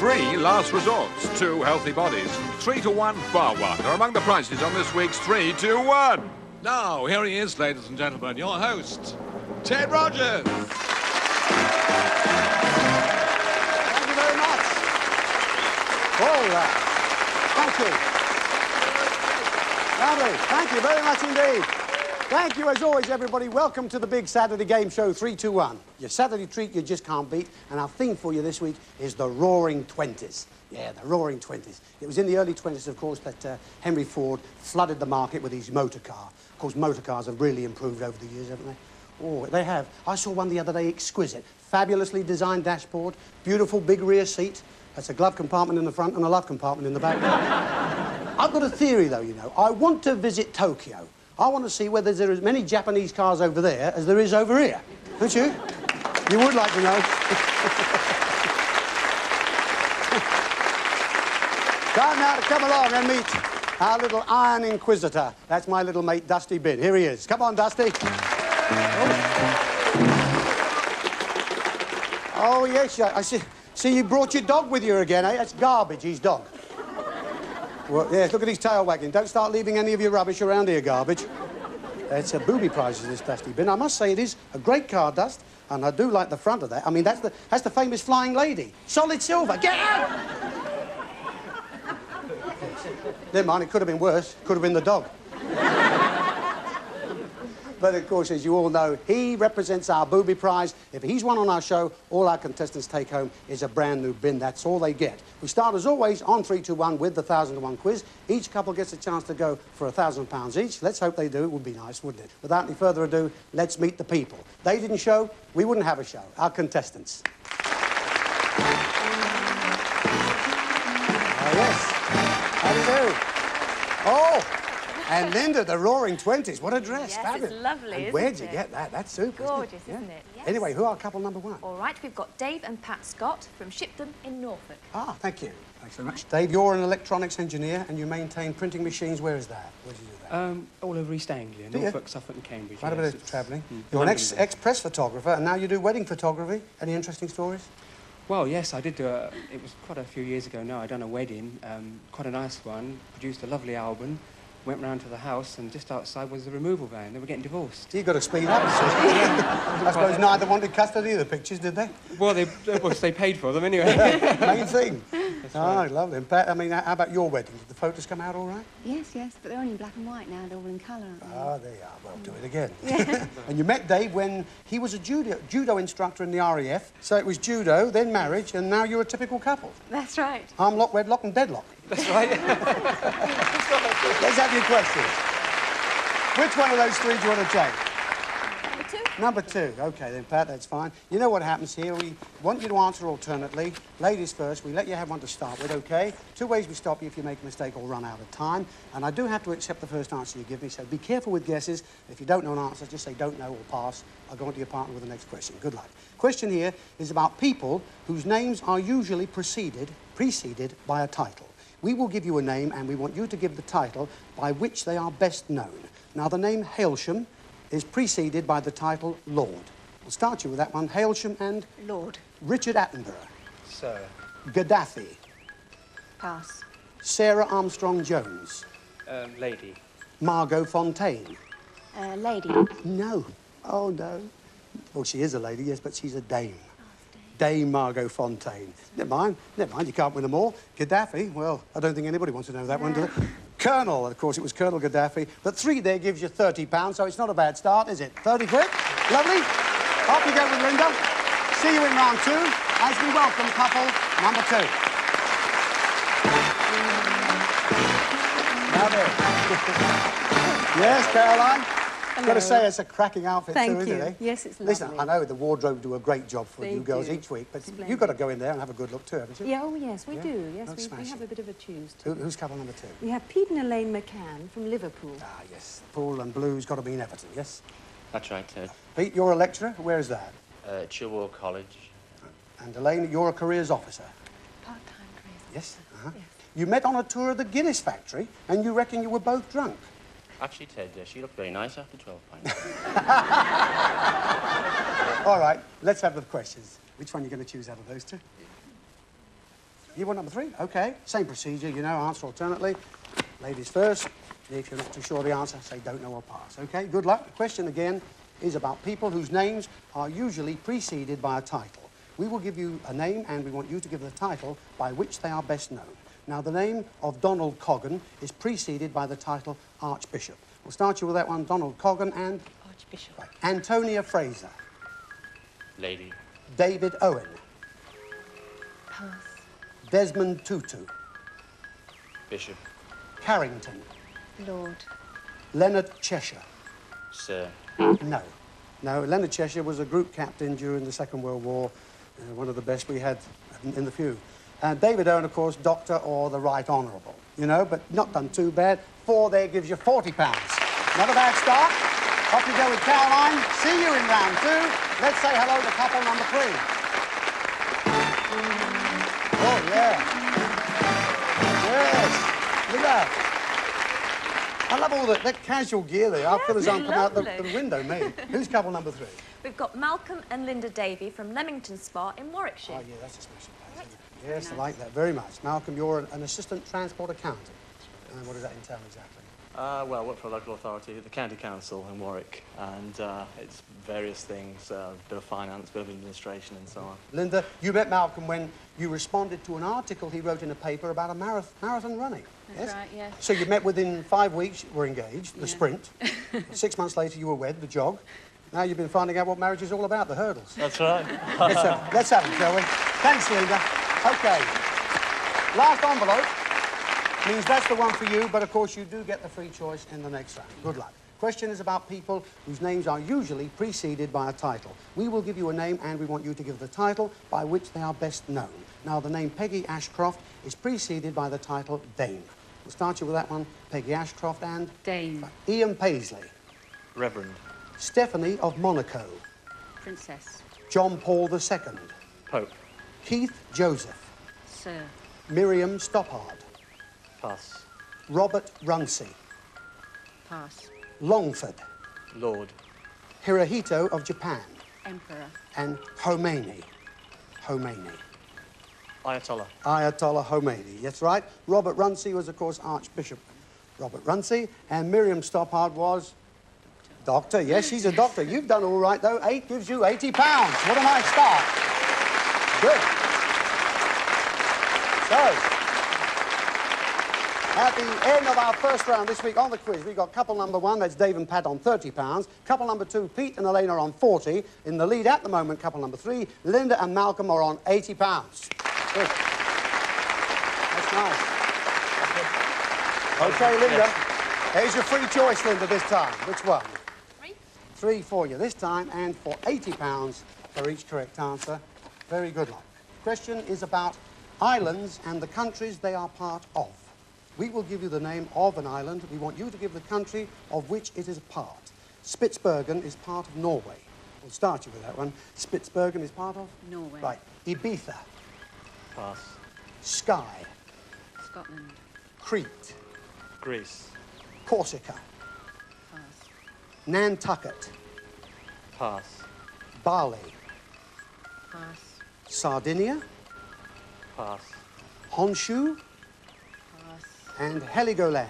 3 last resorts, 2 healthy bodies, 3 to 1 bar one are among the prizes on this week's 3 to 1. Now, here he is, ladies and gentlemen, your host, Ted Rogers. Thank you very much. All right. Thank you. Lovely. Thank you very much indeed. Thank you, as always, everybody. Welcome to the big Saturday game show, 3 to 1. Your Saturday treat you just can't beat. And our theme for you this week is the Roaring Twenties. Yeah, the Roaring Twenties. It was in the early 20s, of course, that Henry Ford flooded the market with his motor car. Of course, motor cars have really improved over the years, haven't they? Oh, they have. I saw one the other day, exquisite. Fabulously designed dashboard, beautiful big rear seat. That's a glove compartment in the front and a love compartment in the back. I've got a theory, though, you know. I want to visit Tokyo. I want to see whether there are as many Japanese cars over there as there is over here. Don't you? You would like to know. Time now to come along and meet our little Iron Inquisitor. That's my little mate, Dusty Bin. Here he is. Come on, Dusty. Oh, yes, I see. See, you brought your dog with you again, eh? That's garbage, his dog. Well, yes, look at his tail wagging. Don't start leaving any of your rubbish around here, garbage. It's a booby prize, this Dusty Bin. I must say it is a great car, Dust, and I do like the front of that. I mean, that's the famous flying lady. Solid silver. Get out! Never mind, it could have been worse. Could have been the dog. But, of course, as you all know, he represents our booby prize. If he's won on our show, all our contestants take home is a brand new bin. That's all they get. We start, as always, on 3 to 1 with the 1,000 to 1 quiz. Each couple gets a chance to go for £1,000 each. Let's hope they do. It would be nice, wouldn't it? Without any further ado, let's meet the people. They didn't show, we wouldn't have a show. Our contestants. Oh, yes. How do you do? Oh! And Linda, the Roaring Twenties. What a dress. Yes, fabulous. it's lovely, and isn't where'd you it? get that? That's super, Gorgeous, isn't it? Yeah. Anyway, who are couple number 1? All right, we've got Dave and Pat Scott from Shipton in Norfolk. Ah, thank you. Thanks very much. Dave, you're an electronics engineer and you maintain printing machines. Where is that? Where do you do that? All over East Anglia, Norfolk, Suffolk and Cambridge. Quite a bit of travelling. You're an ex-press photographer and now you do wedding photography. Any interesting stories? Well, yes, I did do it was quite a few years ago now. I'd done a wedding, quite a nice one, produced a lovely album. Went round to the house, and just outside was the removal van. They were getting divorced. You've got to speed up, I suppose neither wanted custody of the pictures, did they? Well, they paid for them anyway. Main thing. That's right. Right. Lovely. And Pat, I mean, how about your wedding? Did the photos come out all right? Yes, yes, but they're only in black and white now. They're all in colour, aren't they? Ah, there you are. Well, do it again. Yeah. And you met Dave when he was a judo instructor in the RAF. So it was judo, then marriage, and now you're a typical couple. That's right. Arm lock, wedlock, and deadlock. That's right. Let's have your questions. Which one of those 3 do you want to take? Number 2. Number 2. OK, then, Pat, that's fine. You know what happens here. We want you to answer alternately. Ladies first. We let you have one to start with, OK? 2 ways we stop you if you make a mistake or run out of time. And I do have to accept the first answer you give me, so be careful with guesses. If you don't know an answer, just say don't know or pass. I'll go on to your partner with the next question. Good luck. Question here is about people whose names are usually preceded by a title. We will give you a name, and we want you to give the title by which they are best known. Now, the name Hailsham is preceded by the title Lord. We'll start you with that one. Hailsham and... Lord. Richard Attenborough. Sir. Gaddafi. Pass. Sarah Armstrong-Jones. Lady. Margot Fontaine. Lady. No. Oh, no. Well, she is a lady, yes, but she's a dame. Dame Margot Fontaine. Never mind, you can't win them all. Gaddafi, well, I don't think anybody wants to know that one, do they? Colonel, of course, it was Colonel Gaddafi. But 3 there gives you £30, so it's not a bad start, is it? 30 quid? Lovely. Off you go with Linda. See you in round 2 as we welcome couple number 2. Now then. Yes, Caroline? I've got to say, it's a cracking outfit too, isn't it? Yes, it's lovely. Listen, I know the wardrobe do a great job for you girls each week, but you've got to go in there and have a good look too, haven't you? Yeah, oh, yes, we do. Yes, That's we have a bit of a choose too. Who's couple number 2? We have Pete and Elaine McCann from Liverpool. Ah, yes. Pool and Blue's got to be in Everton, yes? That's right, Ted. Pete, you're a lecturer. Where is that? Chilwell College. And Elaine, you're a careers officer. Part-time careers. Yes? Yes. You met on a tour of the Guinness factory, and you reckon you were both drunk. Actually, Ted, she looked very nice after 12 pints. All right, let's have the questions. Which one are you going to choose out of those 2? You want number 3? Okay. Same procedure, you know, answer alternately. Ladies first. If you're not too sure of the answer, say don't know or pass. Okay, good luck. The question again is about people whose names are usually preceded by a title. We will give you a name and we want you to give the title by which they are best known. Now, the name of Donald Coggan is preceded by the title Archbishop. We'll start you with that one, Donald Coggan and... Archbishop. Right. Antonia Fraser. Lady. David Owen. Pass. Desmond Tutu. Bishop. Carrington. Lord. Leonard Cheshire. Sir. No. No, Leonard Cheshire was a group captain during the Second World War, one of the best we had in the few. David Owen, of course, Doctor or the Right Honourable, you know, but not done too bad. 4 there gives you £40. Not a bad start. Off you go with Caroline. See you in round 2. Let's say hello to couple number 3. Oh, yeah. Yes. Look at that. I love all that casual gear there. Our fellas aren't come out the window, me. Who's couple number 3? We've got Malcolm and Linda Davey from Leamington Spa in Warwickshire. Oh, yeah, that's a special place, isn't it? Yes, I like that very much. Malcolm, you're an assistant transport accountant. And what does that entail exactly? Well, I work for a local authority, the County Council in Warwick, and it's various things, a bit of finance, a bit of administration and so on. Linda, you met Malcolm when you responded to an article he wrote in a paper about a marathon running. That's right, yes. So you met within 5 weeks, were engaged, the sprint. 6 months later, you were wed, the jog. Now you've been finding out what marriage is all about, the hurdles. That's right. Let's have them, shall we? Thanks, Linda. OK. Last envelope means that's the one for you, but of course you do get the free choice in the next round. Good luck. Question is about people whose names are usually preceded by a title. We will give you a name and we want you to give the title by which they are best known. Now, the name Peggy Ashcroft is preceded by the title Dame. We'll start you with that one, Peggy Ashcroft and... Dame. Ian Paisley. Reverend. Stephanie of Monaco. Princess. John Paul II. Pope. Keith Joseph. Sir. Miriam Stoppard. Pass. Robert Runcie. Pass. Longford. Lord. Hirohito of Japan. Emperor. And Khomeini. Khomeini. Ayatollah. Ayatollah Khomeini. That's right. Robert Runcie was, of course, Archbishop Robert Runcie. And Miriam Stoppard was... Doctor. Yes, she's a doctor. You've done all right, though. 8 gives you £80. What a nice start. Good. So, at the end of our first round this week on the quiz, we've got couple number 1, that's Dave and Pat, on £30. Couple number 2, Pete and Elaine, are on 40. In the lead at the moment, couple number 3, Linda and Malcolm, are on £80. Good. That's nice. OK, Linda. Yes. Here's your free choice, Linda, this time. Which one? 3. 3 for you this time, and for £80 for each correct answer. Very good luck. Question is about islands and the countries they are part of. We will give you the name of an island. We want you to give the country of which it is a part. Spitsbergen is part of Norway. We'll start you with that one. Spitsbergen is part of? Norway. Right. Ibiza. Pass. Skye. Scotland. Crete. Greece. Corsica. Pass. Nantucket. Pass. Bali. Pass. Sardinia. Pass. Honshu. Pass. And Heligoland.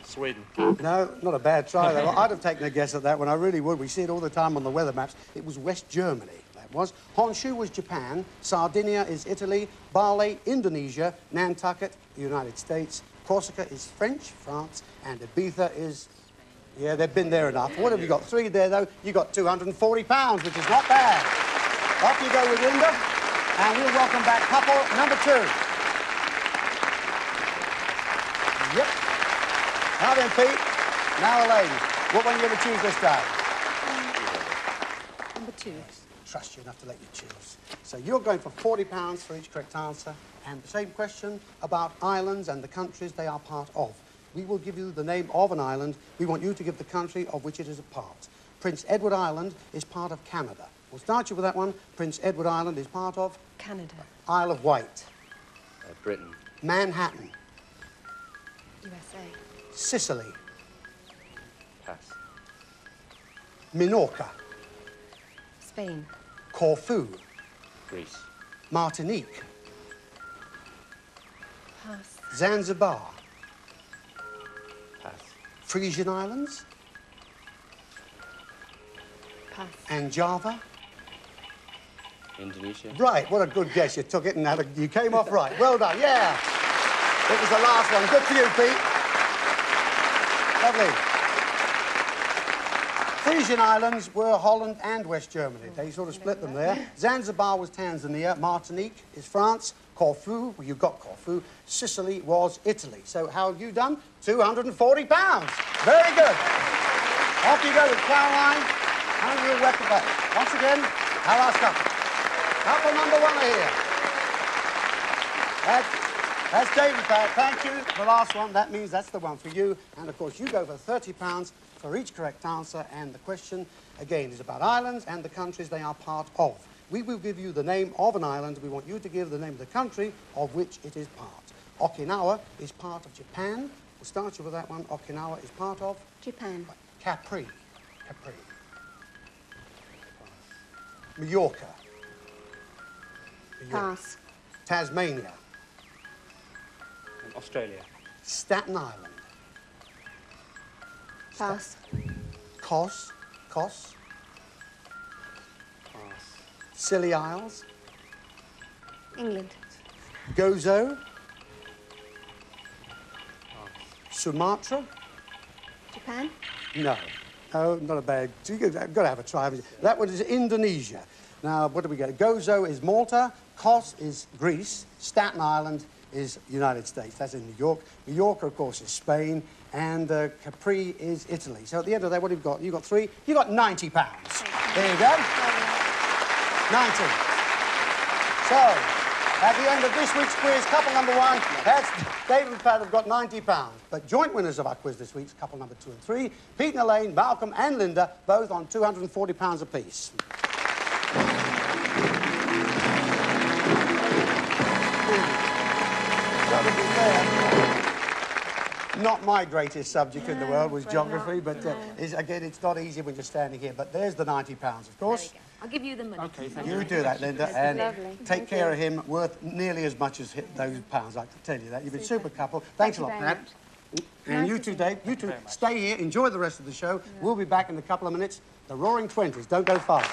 Sweden. No, not a bad try, though. I'd have taken a guess at that one. I really would. We see it all the time on the weather maps. It was West Germany, that was. Honshu was Japan. Sardinia is Italy. Bali, Indonesia. Nantucket, the United States. Corsica is French, France. And Ibiza is... Yeah, they've been there enough. What have you got? 3 there, though. You got £240, which is not bad. Off you go with Linda. And we'll welcome back couple number 2. Yep. Now then, Pete. Now, Elaine. What one are you going to choose this time? Number 2. Trust you enough to let you choose. So you're going for £40 for each correct answer. And the same question about islands and the countries they are part of. We will give you the name of an island. We want you to give the country of which it is a part. Prince Edward Island is part of Canada. We'll start you with that one. Prince Edward Island is part of? Canada. Isle of Wight. Britain. Manhattan. USA. Sicily. Pass. Minorca. Spain. Corfu. Greece. Martinique. Pass. Zanzibar. Pass. Frisian Islands. Pass. And Java. Indonesia. Right, what a good guess. You took it and you came off right. Well done, yeah. It was the last one. Good for you, Pete. Lovely. Frisian Islands were Holland and West Germany. They sort of split them there. Zanzibar was Tanzania. Martinique is France. Corfu, well, you got Corfu. Sicily was Italy. So how have you done? £240. Very good. Off you go with Caroline. And we'll work it back. Once again, our last couple. Couple number one here. That's David, Pat. Thank you. The last one, that means that's the one for you. And, of course, you go for £30 for each correct answer. And the question, again, is about islands and the countries they are part of. We will give you the name of an island. We want you to give the name of the country of which it is part. Okinawa is part of Japan. We'll start you with that one. Okinawa is part of? Japan. Capri. Capri. Mallorca. Pass. Tasmania. And Australia. Staten Island. Pass. Kos. Pass. Scilly Isles. England. Gozo. Sumatra. Japan. No. Oh, not a bad. You've got to have a try. That one is Indonesia. Now, what do we get? Gozo is Malta. Kos is Greece. Staten Island is United States. That's in New York. Mallorca, of course, is Spain. And Capri is Italy. So at the end of that, what have you got? You got three. You got £90. There you go. 90. So, at the end of this week's quiz, couple number one, that's David and Pat have got £90. But joint winners of our quiz this week's couple number 2 and 3, Pete and Elaine, Malcolm and Linda, both on £240 apiece. Not my greatest subject in the world was geography, but again, it's not easy when you're standing here. But there's the £90, of course. There you go. I'll give you the money. Okay, thank you. You do that, Linda, and lovely. take care of him, worth nearly as much as those pounds, I can tell you that. You've been a super couple. Thanks a lot, very Pat. And you too, Dave. You two, stay here, enjoy the rest of the show. We'll be back in a couple of minutes. The Roaring Twenties. Don't go far.